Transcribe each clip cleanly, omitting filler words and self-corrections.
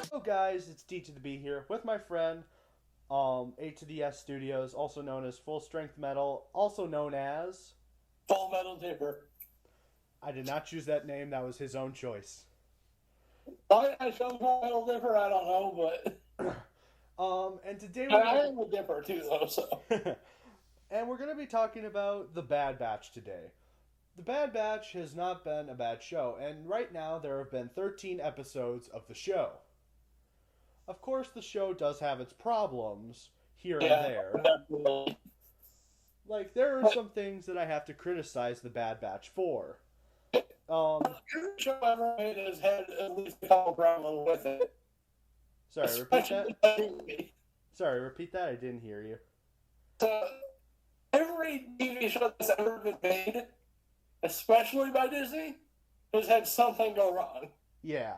Hello guys, it's D to the B here with my friend, A to the S Studios, also known as Full Strength Metal, also known as... Full Metal Dipper. I did not choose that name, that was his own choice. Why I chose Full Metal Dipper, I don't know, but... And today I am a Dipper too, though, so... And we're going to be talking about The Bad Batch today. The Bad Batch has not been a bad show, and right now there have been 13 episodes of the show. Of course, the show does have its problems here and there. Definitely. Like, there are some things that I have to criticize The Bad Batch for. Every show ever made has had at least a couple problems with it. Sorry, repeat that? Especially- Sorry, repeat that? I didn't hear you. So, every TV show that's ever been made, especially by Disney, has had something go wrong. Yeah.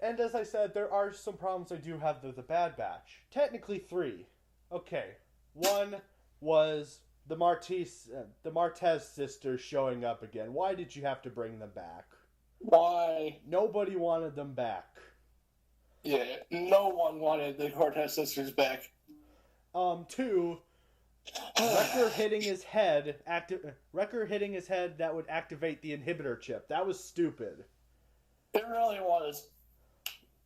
And as I said, there are some problems I do have with The Bad Batch. Technically 3. Okay. One was the Martez sisters showing up again. Why did you have to bring them back? Why? Nobody wanted them back. Yeah, no one wanted the Cortez sisters back. 2, Wrecker hitting his head that would activate the inhibitor chip. That was stupid. It really was.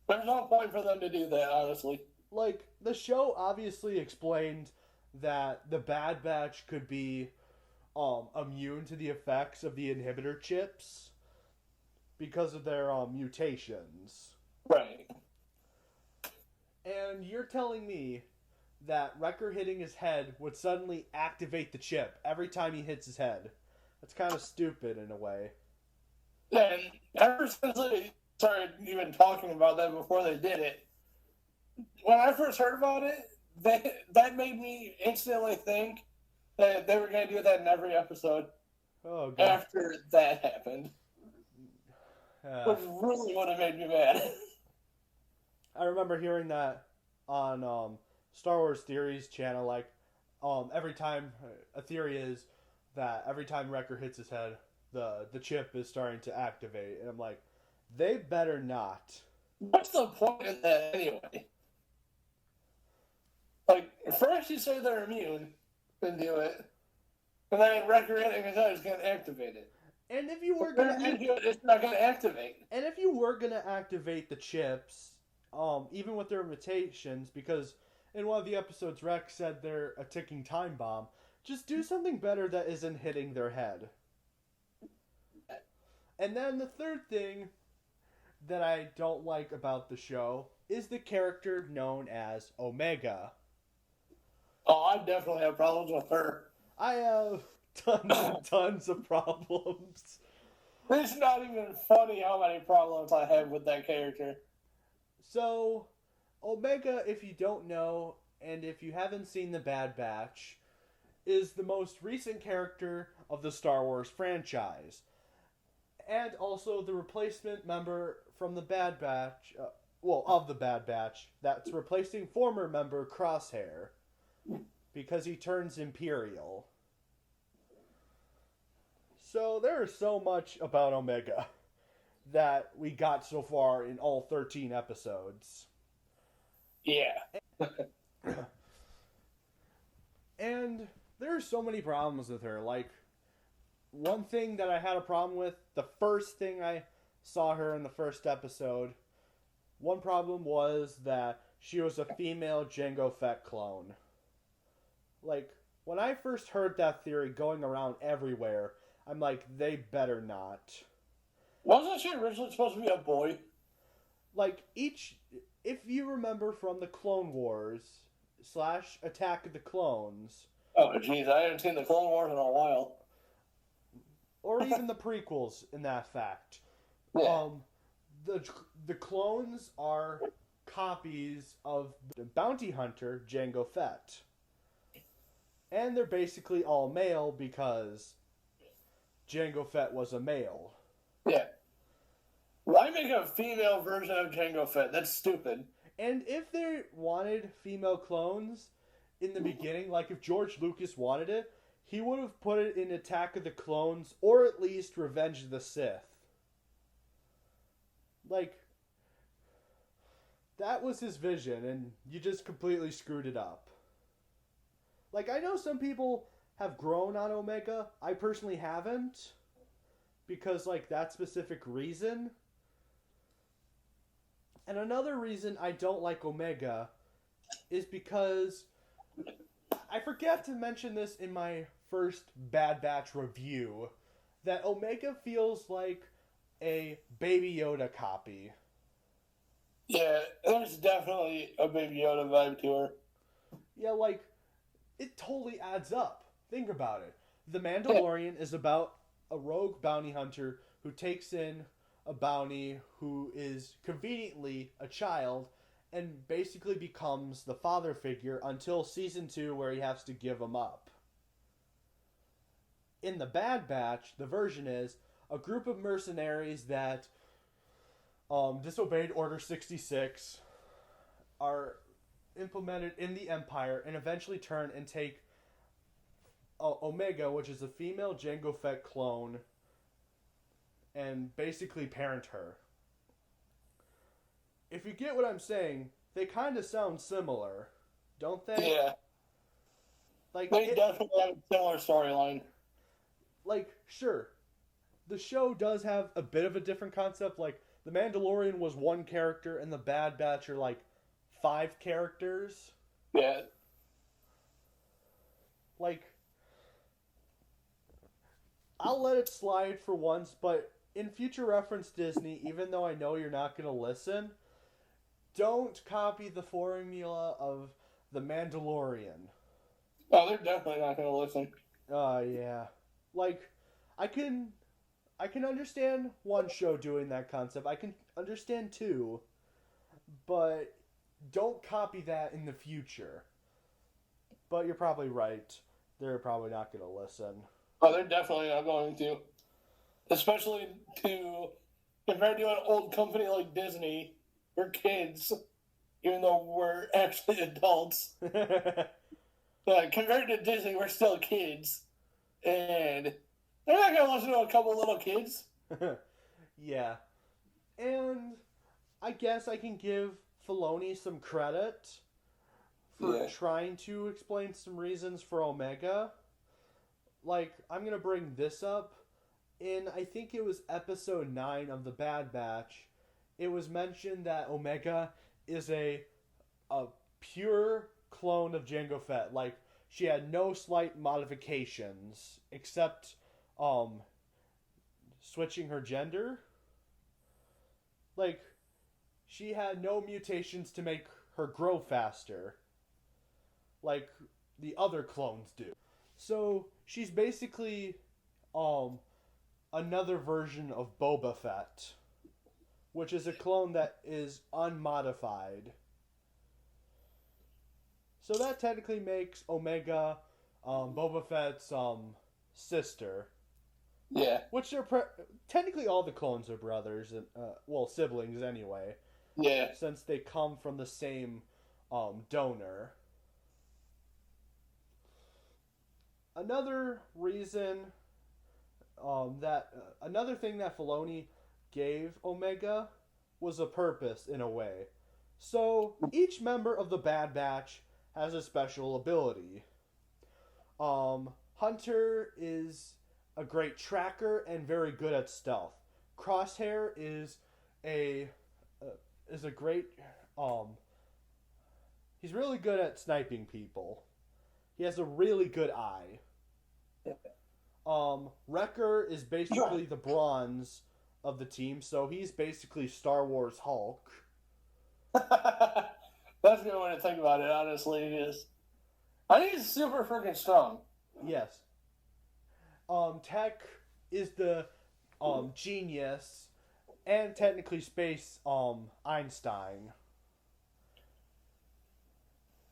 There's no point for them to do that, honestly. Like, the show obviously explained that the Bad Batch could be immune to the effects of the inhibitor chips because of their mutations. Right. And you're telling me that Wrecker hitting his head would suddenly activate the chip every time he hits his head. That's kind of stupid in a way. And ever since they started even talking about that before they did it, when I first heard about it, that made me instantly think that they were going to do that in every episode Oh, God. after that happened. Which really would have made me mad. I remember hearing that on Star Wars Theories channel, like, every time, a theory is that every time Wrecker hits his head, the chip is starting to activate, and I'm like, they better not. What's the point in that anyway? Like, first you say they're immune, then do it, and then Wrecker hitting his head is going to activate it. And if you were It's not going to activate. And if you were gonna activate the chips, even with their mutations, because in one of the episodes Rex said they're a ticking time bomb, just do something better that isn't hitting their head. And then the third thing that I don't like about the show is the character known as Omega. Oh, I definitely have problems with her. I have tons and tons of problems. It's not even funny how many problems I have with that character. So, Omega, if you don't know, and if you haven't seen The Bad Batch, is the most recent character of the Star Wars franchise. And also the replacement member from The Bad Batch, of The Bad Batch, that's replacing former member Crosshair, because he turns Imperial. So there is so much about Omega that we got so far in all 13 episodes. Yeah. And there are so many problems with her. Like, one thing that I had a problem with, the first thing I saw her in the first episode, one problem was that she was a female Jango Fett clone. Like, when I first heard that theory going around everywhere, I'm like, they better not. Wasn't she originally supposed to be a boy? Like, if you remember from the Clone Wars / Attack of the Clones. Oh, jeez, I haven't seen the Clone Wars in a while. Or even the prequels, in that fact. Yeah. The clones are copies of the bounty hunter Jango Fett. And they're basically all male because Jango Fett was a male. Yeah. Why make a female version of Jango Fett? That's stupid. And if they wanted female clones in the beginning, like if George Lucas wanted it, he would have put it in Attack of the Clones or at least Revenge of the Sith. Like, that was his vision, and you just completely screwed it up. Like, I know some people have grown on Omega. I personally haven't. Because, like, that specific reason. And another reason I don't like Omega is because I forgot to mention this in my first Bad Batch review, that Omega feels like a Baby Yoda copy. Yeah, there's definitely a Baby Yoda vibe to her. Yeah, like, it totally adds up. Think about it. The Mandalorian is about a rogue bounty hunter who takes in a bounty who is conveniently a child and basically becomes the father figure until season 2, where he has to give him up. In the Bad Batch, the version is a group of mercenaries that disobeyed Order 66, are implemented in the Empire, and eventually turn and take Omega, which is a female Jango Fett clone, and basically parent her. If you get what I'm saying, they kind of sound similar, don't they? Yeah. Like, they definitely have a similar storyline. Like, sure, the show does have a bit of a different concept. Like, the Mandalorian was one character, and the Bad Batch are like 5 characters. Yeah. Like, I'll let it slide for once, but in future reference Disney, even though I know you're not going to listen, don't copy the formula of The Mandalorian. Oh, they're definitely not going to listen. Yeah. Like, I can understand one show doing that concept. I can understand 2, but don't copy that in the future. But you're probably right. They're probably not going to listen. Oh, they're definitely not going to. Especially compared to an old company like Disney, we're kids, even though we're actually adults. Compared to Disney, we're still kids. And they're not going to listen to a couple little kids. Yeah. And I guess I can give Filoni some credit for trying to explain some reasons for Omega. Like, I'm going to bring this up. In, I think it was episode 9 of The Bad Batch, it was mentioned that Omega is a pure clone of Jango Fett. Like, she had no slight modifications, except switching her gender. Like, she had no mutations to make her grow faster, like the other clones do. So, she's basically another version of Boba Fett, which is a clone that is unmodified. So that technically makes Omega Boba Fett's sister. Yeah. Which they're technically all the clones are brothers, and siblings anyway. Yeah. Since they come from the same donor. Another reason another thing that Filoni gave Omega was a purpose in a way. So each member of the Bad Batch has a special ability. Hunter is a great tracker and very good at stealth. Crosshair is a great he's really good at sniping people. He has a really good eye. Wrecker is basically the bronze of the team, so he's basically Star Wars Hulk. That's a good way to think about it, honestly. It is. I think he's super freaking strong. Yes. Tech is the genius and technically space Einstein.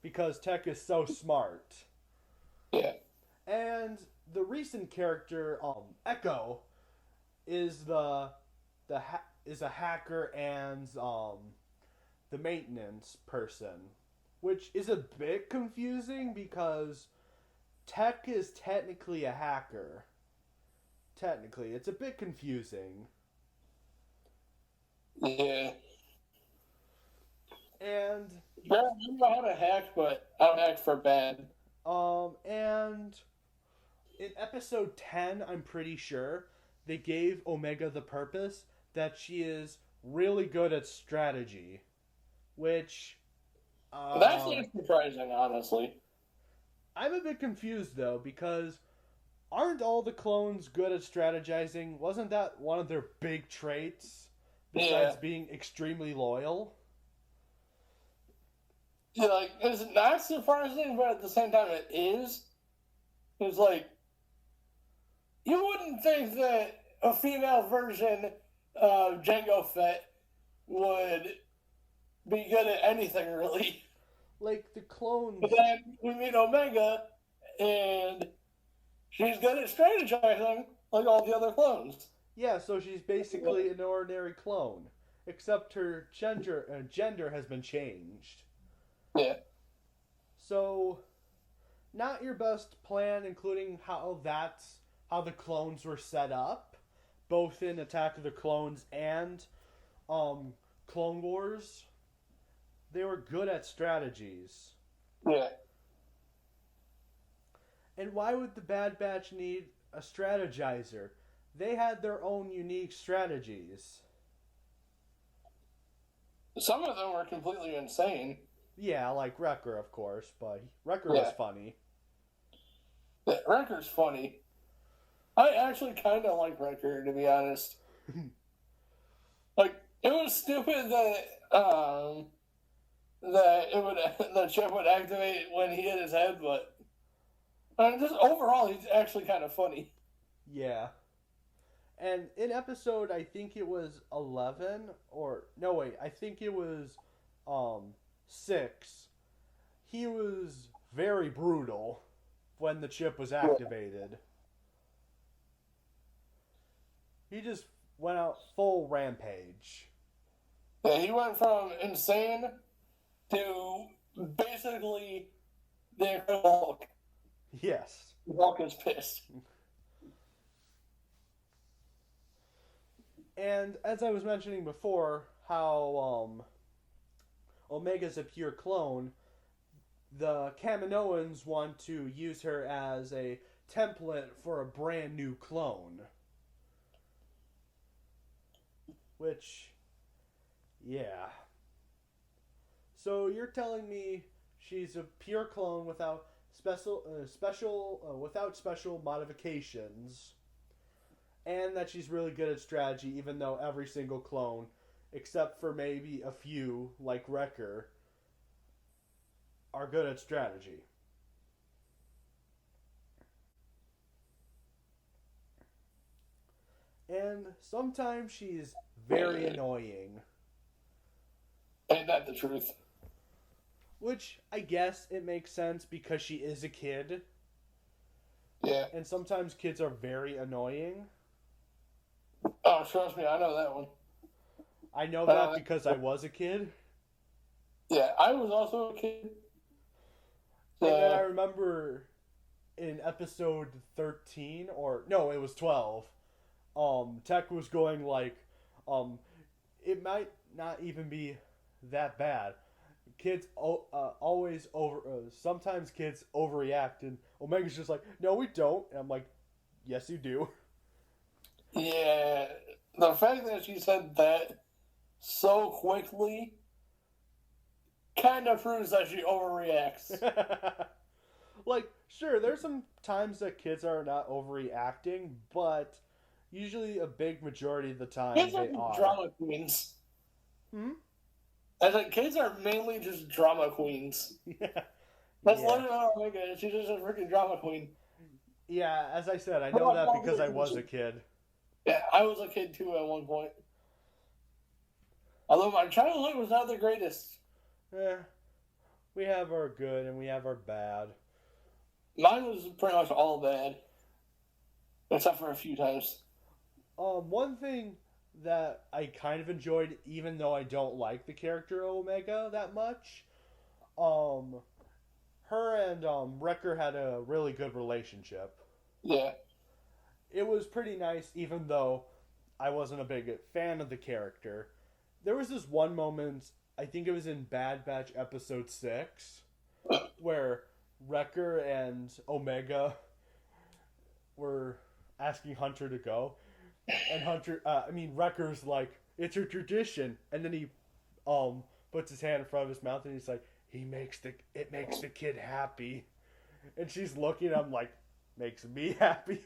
Because Tech is so smart. Yeah. And the recent character, Echo, is a hacker and the maintenance person, which is a bit confusing because Tech is technically a hacker. Technically, it's a bit confusing. Yeah. And Yeah, I know how to hack, but I don't hack for bad. and in episode 10, I'm pretty sure they gave Omega the purpose that she is really good at strategy, which That's not surprising, honestly. I'm a bit confused though because aren't all the clones good at strategizing? Wasn't that one of their big traits besides being extremely loyal? Yeah, like, it's not surprising, but at the same time, it is. It's like, you wouldn't think that a female version of Jango Fett would be good at anything, really. Like the clones. But then we meet Omega, and she's good at strategizing, like all the other clones. Yeah, so she's basically an ordinary clone, except her gender has been changed. Yeah. So, not your best plan, including how the clones were set up, both in Attack of the Clones and Clone Wars. They were good at strategies. Yeah. And why would the Bad Batch need a strategizer? They had their own unique strategies. Some of them were completely insane. Yeah, like Wrecker, of course, but Wrecker was funny. Yeah, Wrecker's funny. I actually kind of like Wrecker, to be honest. Like, it was stupid that the chip would activate when he hit his head, but just overall, he's actually kind of funny. Yeah. And in episode, I think it was 11, I think it was 6, he was very brutal when the chip was activated. He just went out full rampage. Yeah, he went from insane to basically the Incredible Hulk. Yes. Hulk is pissed. And as I was mentioning before, how Omega's a pure clone, the Kaminoans want to use her as a template for a brand new clone. Which, yeah. So you're telling me she's a pure clone without without special modifications, and that she's really good at strategy, even though every single clone, except for maybe a few like Wrecker, are good at strategy. And sometimes she's very annoying. Ain't that the truth? Which, I guess it makes sense because she is a kid. Yeah. And sometimes kids are very annoying. Oh, trust me, I know that one. I know that because I was a kid. Yeah, I was also a kid. And then I remember in episode 13, it was 12, Tech was going like, it might not even be that bad. Kids sometimes kids overreact, and Omega's just like, no, we don't. And I'm like, yes, you do. Yeah, the fact that she said that so quickly kind of proves that she overreacts. Like, sure, there's some times that kids are not overreacting, but usually a big majority of the time Kids they are are. drama queens. Hmm? I think kids are mainly just drama queens. Yeah. That's literally what I'm thinking. She's just a freaking drama queen. Yeah, as I said, I know that because I was a kid. Yeah, I was a kid too at one point. Although my childhood was not the greatest. We have our good and we have our bad. Mine was pretty much all bad. Except for a few times. One thing that I kind of enjoyed, even though I don't like the character Omega that much, her and Wrecker had a really good relationship. Yeah. It was pretty nice, even though I wasn't a big fan of the character. There was this one moment, I think it was in Bad Batch episode 6, where Wrecker and Omega were asking Hunter to go, and Wrecker's like, "It's a tradition," and then he puts his hand in front of his mouth and he's like, "It makes the kid happy," and she's looking at him like, "Makes me happy,"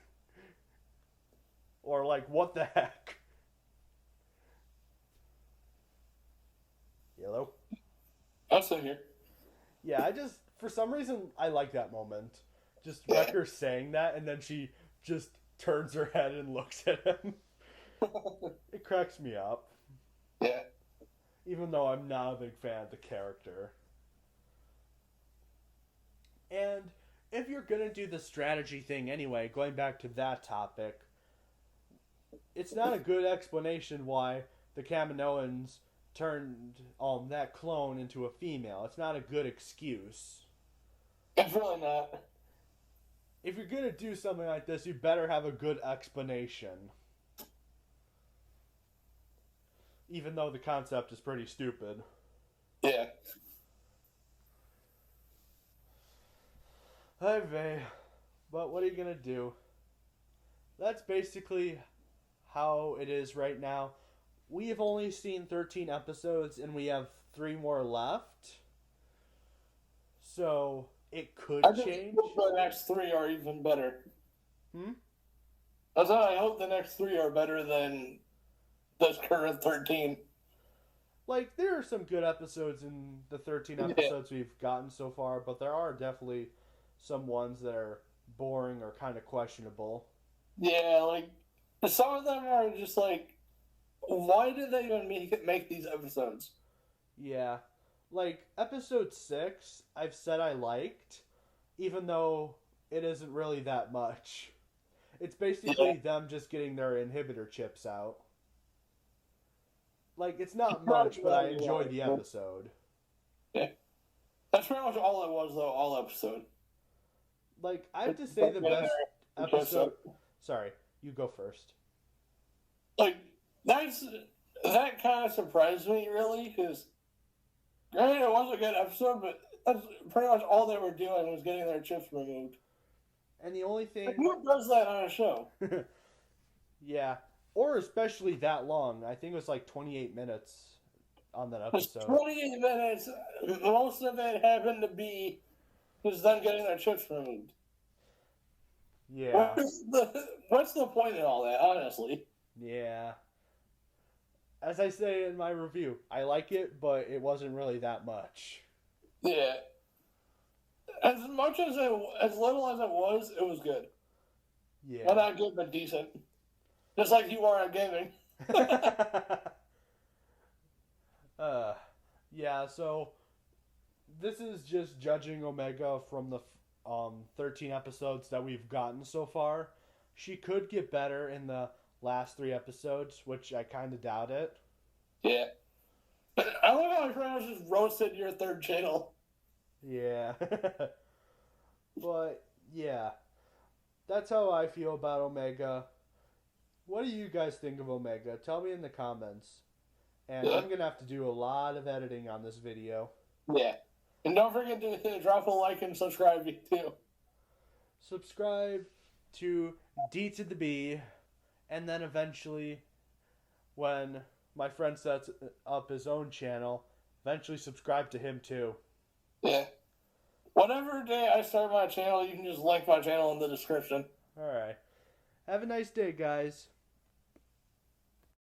or like, "What the heck?" Hello? I'm still here. Yeah, for some reason, I like that moment. Just Wrecker saying that, and then she just turns her head and looks at him. It cracks me up. Yeah. Even though I'm not a big fan of the character. And if you're going to do the strategy thing anyway, going back to that topic, it's not a good explanation why the Kaminoans turned that clone into a female. It's not a good excuse. It's really not. If you're going to do something like this, you better have a good explanation. Even though the concept is pretty stupid. Yeah. Hi, Vey. But what are you going to do? That's basically how it is right now. We have only seen 13 episodes and we have 3 more left. So it could change. I hope the next 3 are even better. I hope the next 3 are better than this current 13. Like, there are some good episodes in the 13 episodes we've gotten so far, but there are definitely some ones that are boring or kind of questionable. Yeah, like, some of them are just like, why did they even make these episodes? Yeah. Like, episode 6, I've said I liked, even though it isn't really that much. It's basically them just getting their inhibitor chips out. Like, it's not much, but I enjoyed the episode. Yeah. That's pretty much all it was, though, all episode. Like, I have to say the best episode... Sorry, you go first. Like, that kind of surprised me, really, because granted, it was a good episode, but that's pretty much all they were doing was getting their chips removed. And the only thing... Who does that on a show? Yeah. Or especially that long. I think it was like 28 minutes on that episode. 28 minutes. Most of it happened to be just them getting their chips removed. Yeah. What's the point in all that, honestly? Yeah. As I say in my review, I like it, but it wasn't really that much. Yeah. As much as as little as it was good. Yeah. Well, not good, but decent. Just like you are at gaming. Yeah, so this is just judging Omega from the 13 episodes that we've gotten so far. She could get better in the last 3 episodes, which I kind of doubt it. Yeah. I love how my friend just roasted your third channel. Yeah. But, yeah. That's how I feel about Omega. What do you guys think of Omega? Tell me in the comments. And I'm going to have to do a lot of editing on this video. Yeah. And don't forget to drop a like and subscribe too. Subscribe to D to the B. And then eventually, when my friend sets up his own channel, eventually subscribe to him too. Yeah. Whatever day I start my channel, you can just link my channel in the description. Alright. Have a nice day, guys.